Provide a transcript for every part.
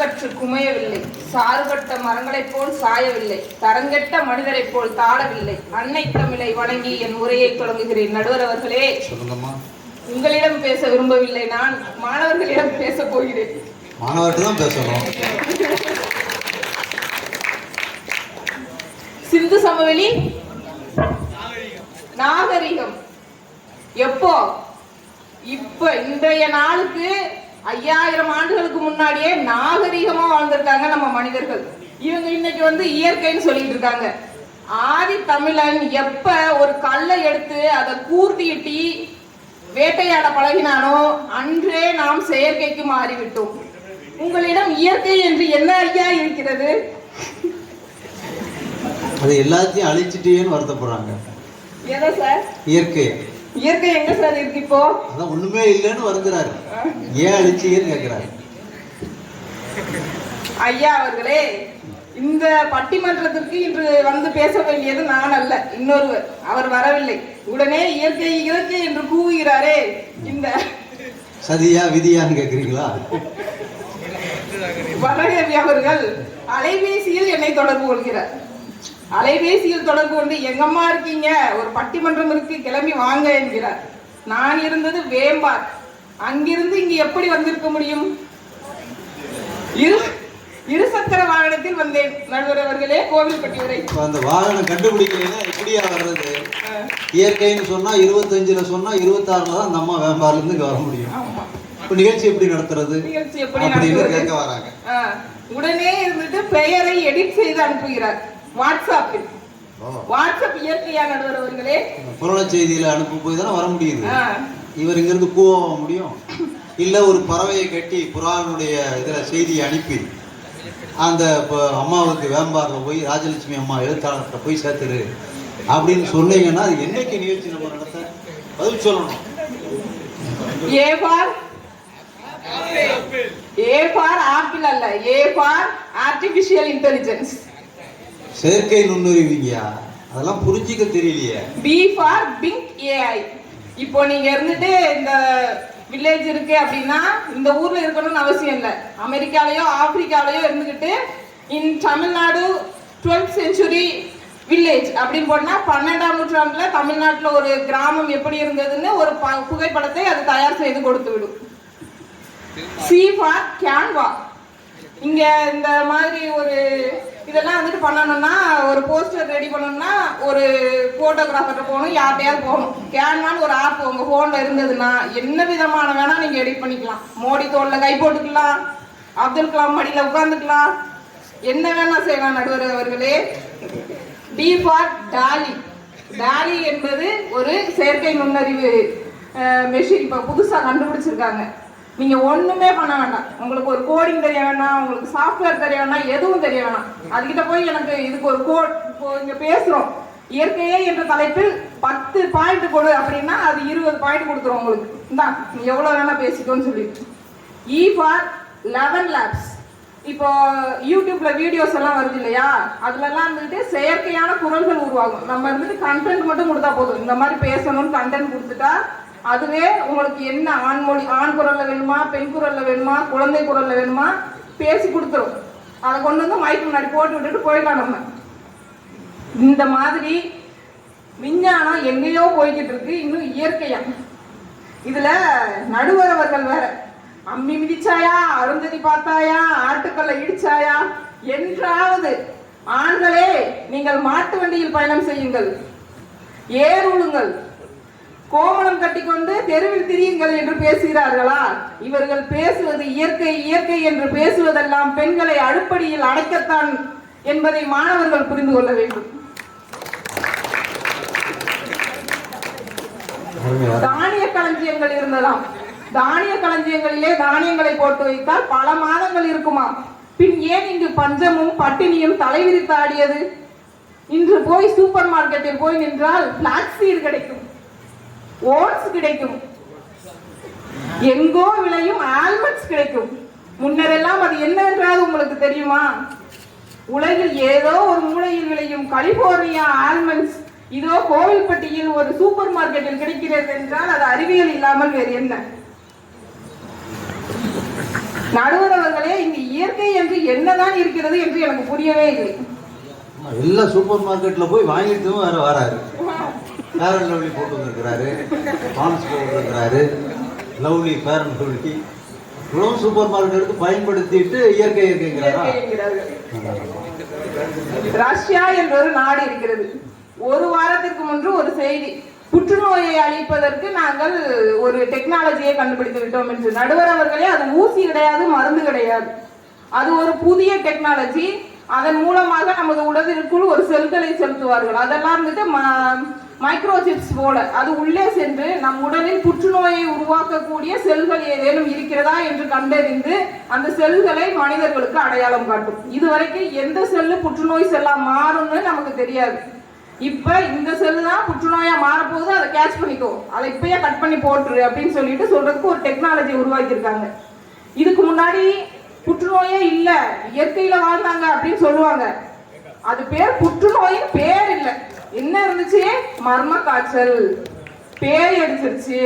சவுக்கற்று குமையவில்லை, சாறுபட்ட மரங்களைப் போல் சாயவில்லை, தரங்கெட்ட மனிதரைப் போல் தாழவில்லை. அன்னை தமிழை வணங்கி என் உரையை தொடங்குகிறேன். நடுவர் அவர்களே, உங்களிடம் பேச விரும்பவில்லை, நான் மாணவர்களிடம் பேச போகிறேன். மாணவர்கள் தான் பேசணும். சிந்து சமவெளி நாகரிகம் எப்போ? இப்ப இன்றைய நாளுக்கு 5000 ஆண்டுகளுக்கு முன்னாடியே நாகரிகமா வாழ்ந்திருக்காங்க நம்ம மனிதர்கள். இவங்க இன்னைக்கு இயற்கைன்னு சொல்லிட்டு இருக்காங்க. ஆதி தமிழன் எப்ப ஒரு கல்லை எடுத்து அதை கூர்த்திட்டி வேட்டையாட பழகினானோ அன்றே நாம் செயற்கைக்கு மாறிவிட்டோம். உங்களிடம் இயற்கை என்று என்ன ஐயா இருக்கிறது? அது எல்லாத்தையும் அழிச்சிட்டேன்னு வருத்தப்படுறாங்க. எதை சார்? இயற்கை. இயற்கை எங்க சார் இருக்கு இப்போ? அதான் ஒண்ணுமே இல்லைன்னு வருகிறாரு. ஏன் அழிச்சீங்கன்னு கேட்கிறாரு. ஐயா அவர்களே, இந்த பட்டிமன்றத்திற்கு இன்று பேச வேண்டியது நான் அல்ல, இன்னொருவர். அவர் வரவில்லை. உடனே இயற்கை இயற்கை என்று கூவுகிறாரே, இந்த சதியா விதியான்னு கேட்கிறீங்களா? வடகவி அவர்கள் அலைபேசியில் என்னை தொடர்பு கொள்கிறார். அலைபேசியில் தொடர்பு கொண்டு எங்கம்மா இருக்கீங்க, ஒரு பட்டிமன்றம் இருக்கு, கிளம்பி வாங்க என்கிறார். நான் இருந்தது வேம்பார். அங்கிருந்து இங்கு எப்படி வந்திருக்க முடியும்? இருசக்கர வாகனத்தில் வந்தேன். நடுவர் அவர்களே, கோவில்பட்டி வரை. அந்த வாகனம் கண்டுபிடிக்கலைன்னா எப்படியா வர்றது? இயற்கைன்னு சொன்னா 25ல சொன்னா 26ல தான் நம்ம வேம்பார்ல இருந்து வர முடியும். இப்ப நிகழ்ச்சி எப்படி நடத்துறது? நிகழ்ச்சி எப்படி நடத்துறது கேட்க வராங்க. உடனே இருந்துட்டு பெயரை எடிட் செய்து அனுப்புகிறார் வாட்ஸ்அப்பில். வாட்ஸ்அப் இயற்கையா நடுவர் அவர்களே? புராண செய்தியில அனுப்பும் போய் தானே வர முடியுது. இவர் இங்க இருந்து கூவ முடியும் இல்ல? ஒரு பறவையை கட்டி புறானுடைய இதுல செய்தியை அனுப்பி அந்த அம்மாவுக்கு வேம்பார்ல போய் ராஜலட்சுமி அம்மா எழுத்தாளர்கிட்ட போய் சேர்த்துரு அப்படின்னு சொன்னீங்கன்னா அது என்னைக்கு நிகழ்ச்சி நம்ம நடத்த பதில் சொல்லணும். ஏ ஃபார் ஆப்பிள் அல்ல, ஏ ஃபார் ஆர்டிபிஷியல் இன்டெலிஜென்ஸ். செயற்கை நுண்ணுரிவிங்கயா, அதெல்லாம் புரிஞ்சிக்க தெரியலையே. P for pink AI. இப்போ நீங்க இருந்துட்டு இந்த வில்லேஜ் இருக்கு அப்படின்னா இந்த ஊர்ல இருக்கணும்னு அவசியம் இல்லை. அமெரிக்காலயோ ஆப்பிரிக்காலயோ இருந்துகிட்டு இன் தமிழ்நாடு 12th century வில்லேஜ் அப்படின்னு போனா 12ஆம் நூற்றாண்டுல தமிழ்நாட்டுல ஒரு கிராமம் எப்படி இருந்ததுன்னு ஒரு புகைப்படத்தை அது தயார் செய்து கொடுத்து விடும். C for Canva. இங்க இந்த மாதிரி ஒரு இதெல்லாம் பண்ணணும்னா, ஒரு போஸ்டர் ரெடி பண்ணணும்னா ஒரு போட்டோகிராஃபர்கிட்ட போகணும், யார்கிட்டயாவது போகணும். கேன்வான்னு ஒரு ஆப் உங்க போன்ல இருந்ததுன்னா என்ன விதமான வேணா நீங்க எடிட் பண்ணிக்கலாம். மோடி தோல்ல கை போட்டுக்கலாம், அப்துல் கலாம் மடியில உட்கார்ந்துக்கலாம், என்ன வேணா செய்யலாம் நடுவர் அவர்களே. D for tally. டாலி என்பது ஒரு செயற்கை நுண்ணறிவு மெஷின். இப்ப புதுசா கண்டுபிடிச்சிருக்காங்க. நீங்க ஒண்ணுமே பண்ண வேண்டாம். உங்களுக்கு ஒரு கோடிங் தெரிய வேண்டாம், உங்களுக்கு சாஃப்ட்வேர் தெரிய வேண்டாம், எதுவும் தெரிய வேண்டாம். அதுகிட்ட போய் எனக்கு இதுக்கு ஒரு கோட், இப்போ இங்க பேசுறோம் இயற்கையே என்ற தலைப்பில் 10 பாயிண்ட் கொடு அப்படின்னா அது 20 பாயிண்ட் கொடுத்துரும் உங்களுக்கு. இந்தா நீ எவ்வளவு வேணா பேசிக்கோன்னு சொல்லிட்டு. இ ஃபார் 11 லேப்ஸ். இப்போ யூடியூப்ல வீடியோஸ் எல்லாம் வருது இல்லையா, அதுல எல்லாம் செயற்கையான குரல்கள் உருவாகும். நம்ம கண்டென்ட் மட்டும் கொடுத்தா போதும். இந்த மாதிரி பேசணும்னு கண்டென்ட் கொடுத்துட்டா அதுவே உங்களுக்கு என்ன ஆண்மொழி, ஆண் குரல்ல வேணுமா, பெண் குரல்ல வேணுமா, குழந்தை குரல்ல வேணுமா பேசி கொடுத்துரும். அதை கொண்டு மைக்கு முன்னாடி போட்டு விட்டுட்டு போயிடலாம். நம்ம இந்த மாதிரி விஞ்ஞானம் எங்கேயோ போய்கிட்டு இருக்கு. இன்னும் இயற்கையா இதுல நடுவரவர்கள் வேற. அம்மி மிதிச்சாயா, அருந்ததி பார்த்தாயா, ஆட்டுக்கல்ல இடிச்சாயா என்றாவது ஆண்களே நீங்கள் மாட்டு வண்டியில் பயணம் செய்யுங்கள், ஏறுளுங்கள், கோமணம் கட்டிக்கொண்டு தெருவில் திரியுங்கள் என்று பேசுகிறார்களா? இவர்கள் பேசுவது இயற்கை இயற்கை என்று பேசுவதெல்லாம் பெண்களை அடுப்படியில் அடைக்கத்தான் என்பதை மாணவர்கள் புரிந்து கொள்ள வேண்டும். தானிய களஞ்சியங்கள் இருந்ததாம். தானிய களஞ்சியங்களிலே தானியங்களை போட்டு வைத்தால் பல மாதங்கள் இருக்குமா. பின் ஏன் இங்கு பஞ்சமும் பட்டினியும் தலைவிரித்து ஆடியது? இன்று போய் சூப்பர் மார்க்கெட்டில் போய் நின்றால் பிளாக் சீட் கிடைக்கும், ஓட்ஸ் கிடைக்கும், எங்கோ விளையும் ஆல்மண்ட்ஸ் கிடைக்கும். முன்னரெல்லாம் அது என்ன என்றால் உங்களுக்கு தெரியுமா? உலகில் ஏதோ ஒரு மூலையில் விளையும் கலிபோர்னியா ஆல்மண்ட்ஸ் இதோ கோவில்பட்டியில் ஒரு சூப்பர் மார்க்கெட்டில் கிடைக்கிறது என்றால் அது அறிவியல் இல்லாமல் வேறு என்ன? நடுவர் அவர்களே, இங்கு இயற்கை என்னதான் இருக்கிறது என்று எனக்கு புரியவே இல்லை. எல்லா சூப்பர் மார்க்கெட்ல போய் வாங்கிட்டு வேற வராரு. ஃபேர் அண்ட் லவ்லி போட்டு வந்திருக்கிறாரு, பான்ஸ் போட்டு இருக்கிறாரு, லவ்லி ஃபேர் அண்ட் லவ்லி இவ்வளவு சூப்பர் மார்க்கெட் எடுத்து பயன்படுத்திட்டு இயற்கைங்கிறாரா? ரஷ்யா என்ற ஒரு நாடு இருக்கிறது. ஒரு வாரத்திற்கு முன்பு ஒரு செய்தி, புற்றுநோயை அழிப்பதற்கு நாங்கள் ஒரு டெக்னாலஜியை கண்டுபிடித்து விட்டோம் என்று. நடுவர் அவர்களே, அது ஊசி கிடையாது, மருந்து கிடையாது, அது ஒரு புதிய டெக்னாலஜி. அதன் மூலமாக நமது உடலிற்குள் ஒரு செல்களை செலுத்துவார்கள். அதெல்லாம் வந்துட்டு மைக்ரோசிப்ஸ் போல அது உள்ளே சென்று நம் உடலில் புற்றுநோயை உருவாக்கக்கூடிய செல்கள் ஏதேனும் இருக்கிறதா என்று கண்டறிந்து அந்த செல்களை மனிதர்களுக்கு அடையாளம் காட்டும். இதுவரைக்கும் எந்த செல்லு புற்றுநோய் செல்லா மாறும்னு நமக்கு தெரியாது. இப்ப இந்த செல்லு தான் புற்றுநோயா மாறப்போகுது, அதை கேட்ச் பண்ணிக்கோ, அதை இப்பயே கட் பண்ணி போட்டுரு அப்படின்னு சொல்லிட்டு சொல்றதுக்கு ஒரு டெக்னாலஜி உருவாக்கியிருக்காங்க. இதுக்கு முன்னாடி புற்றுநோயே இல்ல, இயற்கையில வாழ்ந்தாங்க அப்படின்னு சொல்லுவாங்க. அது பேர் புற்றுநோயின் பேர் இல்ல. என்ன இருந்துச்சு? மர்ம காய்ச்சல், பேய் அடிச்சிருச்சு,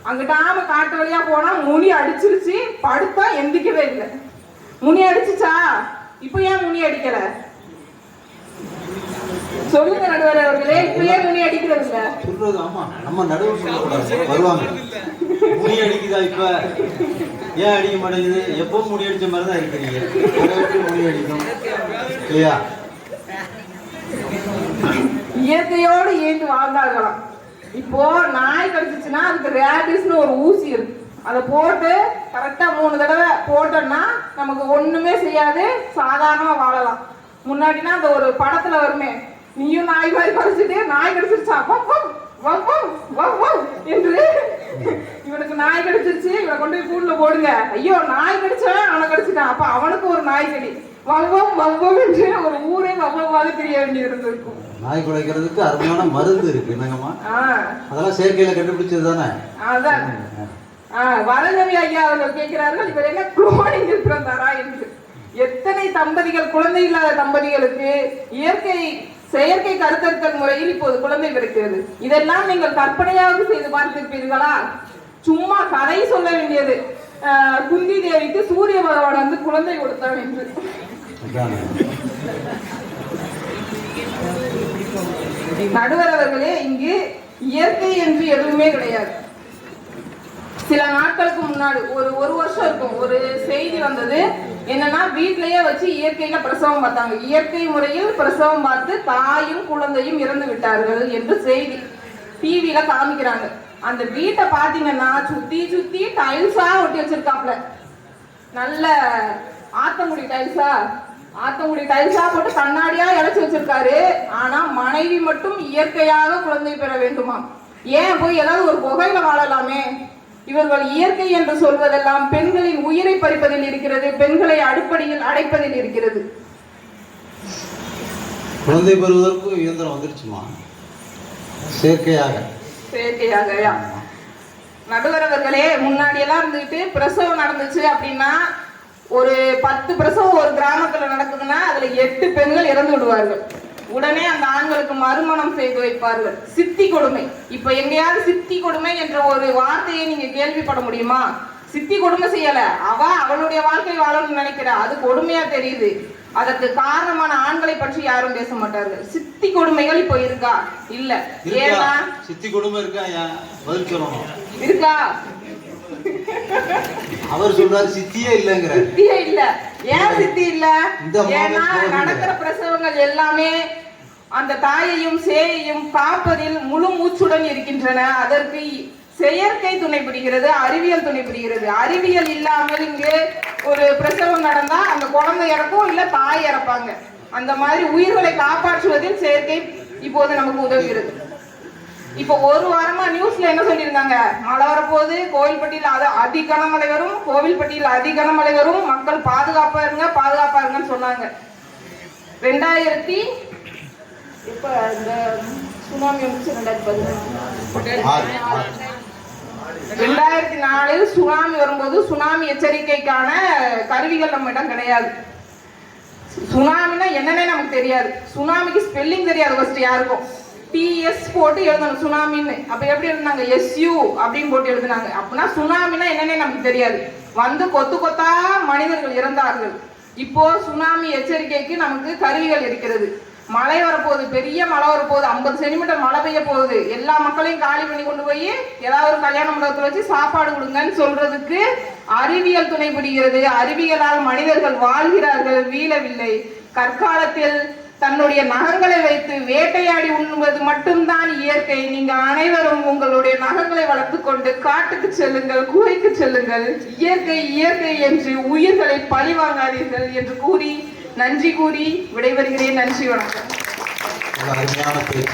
அங்கிட்டாம காட்டு வழியா போனா முனி அடிச்சிருச்சு, படுத்தா எந்திக்கவே இல்லை. முனி அடிச்சுச்சா? இப்ப ஏன் முனி அடிக்கல சொல்லுங்க நடுவர் அவர்களே, இப்ப ஏன் முனி அடிக்கிறது இல்ல? சொல்றது ஆமா, நம்ம நடுவர் சொல்லக்கூடாது, வருவாங்க. முனி அடிக்குதா? இப்ப ஏன் அடிக்க மாட்டேங்குது? எப்பவும் முடி அடிச்ச மாதிரி தான் இருக்கிறீங்க, முடி அடிக்கும் இல்லையா? இயற்கையோடு ஏந்து வாழ்ந்தார்களாம். இப்போ நாய் கடிச்சிச்சுன்னா அதுக்கு ரேபிஸ்னு ஒரு ஊசி இருக்கு, அதை போட்டு கரெக்டா 3 தடவை போட்டோம்னா நமக்கு ஒண்ணுமே செய்யாது, சாதாரணமா வாழலாம். முன்னாடினா அந்த ஒரு படத்துல வருமே, நீயும் நாய் மாதிரி கடிச்சிட்டு நாய் கடிச்சிருச்சா என்று, இவனுக்கு நாய் கடிச்சிருச்சு, இவனை கொண்டு போய் கூண்டுல போடுங்க, ஐயோ நாய் கடிச்சவன் அவனை கடிச்சிட்டான், அப்ப அவனுக்கு ஒரு நாய் கடி, வவ்வம் வவ்வம் என்று ஒரு ஊரே வவ்வமாக தெரிய வேண்டி இருந்திருக்கும். நாய் குலைக்கிறதுக்கு அருமையான மருந்து இருக்கு என்னங்கம்மா, அதெல்லாம் செயற்கையில கண்டுபிடிச்சது தானே. அதான் வரதவி ஐயா அவர்கள் கேட்கிறார்கள், இவர் என்ன குளோனிங் பிறந்தாரா என்று. எத்தனை தம்பதிகள், குழந்தை இல்லாத தம்பதிகளுக்கு செயற்கை கருத்தரித்தல் முறையில் இப்போது குழந்தை பிறக்கிறது. இதெல்லாம் நீங்கள் கற்பனையாக செய்து பார்த்திருப்பீர்களா? சும்மா கதை சொல்ல வேண்டியது, குந்தி தேவிக்கு சூரிய பகவான் வந்து குழந்தை கொடுத்தான் என்று. நடுவர் அவர்களே, இங்கு இயற்கை என்று எதுவுமே கிடையாது. சில நாட்களுக்கு முன்னாடி ஒரு வருஷம் இருக்கும், ஒரு செய்தி வந்தது. என்னன்னா, வீட்டிலேயே வச்சு இயற்கையில பிரசவம் பார்த்தாங்க. இயற்கை முறையில் பிரசவம் பார்த்து தாயும் குழந்தையும் இறந்து விட்டார்கள் என்று செய்தி டிவியில காமிக்கிறாங்க. அந்த வீட்டை பாத்தீங்கன்னா சுத்தி சுத்தி டைல்ஸா ஒட்டி வச்சிருக்காப்ல, நல்ல ஆத்தங்குடி டைல்ஸா போட்டு கண்ணாடியா இழைச்சு வச்சிருக்காரு. ஆனா மனைவி மட்டும் இயற்கையாக குழந்தை பெற வேண்டுமா? ஏன் போய் ஏதாவது ஒரு குகையில வாழலாமே? இவர்கள் இயற்கை என்று சொல்வதெல்லாம் பெண்களின் உயிரை பறிப்பதில் இருக்கிறது, பெண்களை அடுப்படியில் அடைப்பதில் இருக்கிறது. குழந்தை பெறுவதற்கு இயந்திரம் வந்துருச்சுமா, செயற்கையாக. நடுவர் அவர்களே, முன்னாடி எல்லாம் இருந்துட்டு பிரசவம் நடந்துச்சு அப்படின்னா, ஒரு 10 பிரசவம் ஒரு கிராமத்துல நடக்குதுன்னா அதுல 8 பெண்கள் இறந்து விடுவார்கள். உடனே அந்த ஆண்களுக்கு மறுமணம் செய்து வைப்பார்கள். சித்தி கொடுமை. இப்ப எங்கேயாவது சித்தி கொடுமை என்ற ஒரு வார்த்தையை நீங்க கேள்விப்பட முடியுமா? சித்தி கொடுமை செய்யல, அவளுடைய வாழ்க்கை வாழணும்னு நினைக்கிறா, அது கொடுமையா தெரியுது. அதற்கு காரணமான ஆண்களை பற்றி யாரும் பேச மாட்டார்கள். சித்தி கொடுமைகள் இப்போ இருக்கா? இல்ல. ஏன்னா சித்தி கொடுமை இருக்கா? பதில் சொல்லணும். இருக்கா? அவர் சொல்றாரு சித்தியே இல்லங்கிற. சித்தியே இல்ல. ஏன் சித்தி இல்ல? ஏன்னா நடக்கிற பிரசவங்கள் எல்லாமே அந்த தாயையும் சேயையும் காப்பதில் முழு மூச்சுடன் இருக்கின்றன. அதற்கு செயற்கை துணை பிடிக்கிறது, அறிவியல் துணை பிடிக்கிறது. அறிவியல் இல்லாமல் இங்கு ஒரு பிரசவம் நடந்தா அந்த குழந்தை இறக்கும், இல்ல தாய் இறப்பாங்க. அந்த மாதிரி உயிர்களை காப்பாற்றுவதில் செயற்கை இப்போது நமக்கு உதவுகிறது. இப்போ ஒரு வாரமா நியூஸ்ல என்ன சொல்லியிருந்தாங்க? மழை வரப்போகுது, கோவில்பட்டியில் அதி கனமழை வரும், கோவில்பட்டியில் அதி கனமழை வரும், மக்கள் பாதுகாப்பா இருங்கன்னு சொன்னாங்க. 2004 சுனாமி வரும்போது சுனாமி எச்சரிக்கைக்கான கருவிகள் நம்மிடம் கிடையாது. சுனாமினா என்னன்னே நமக்கு தெரியாது. சுனாமிக்கு ஸ்பெல்லிங் தெரியாது ஃபர்ஸ்ட் யாருக்கும். TS போட்டு எழுதணும் சுனாமின்னு. அப்ப எப்படி எழுதுனாங்க? SU அப்படின்னு போட்டு எழுதுனாங்க. அப்படின்னா சுனாமினா என்னன்னே நமக்கு தெரியாது. வந்து கொத்து கொத்தா மனிதர்கள் இறந்தார்கள். இப்போ சுனாமி எச்சரிக்கைக்கு நமக்கு கருவிகள் இருக்கிறது. மழை வரப்போகுது, பெரிய மழை வரப்போகுது, 50 சென்டிமீட்டர் மழை பெய்ய போகுது, எல்லா மக்களையும் காலி பண்ணி கொண்டு போய் ஏதாவது ஒரு கல்யாண மண்டபத்தில் வச்சு சாப்பாடு கொடுங்கன்னு சொல்றதுக்கு அறிவியல் துணை புரிகிறது. அறிவியலால் மனிதர்கள் வாழ்கிறார்கள், வீழவில்லை. கற்காலத்தில் தன்னுடைய நகங்களை வைத்து வேட்டையாடி உண்ணுவது மட்டும்தான் இயற்கை. நீங்க அனைவரும் உங்களுடைய நகங்களை வளர்த்து கொண்டு காட்டுக்கு செல்லுங்கள், குகைக்கு செல்லுங்கள். இயற்கை இயற்கை என்று உயிர்களை பழி வாங்காதீர்கள் என்று கூறி நன்றி கூறி விடைபெறுகிறேன். நன்றி, வணக்கம். அருமையான பேச்சு.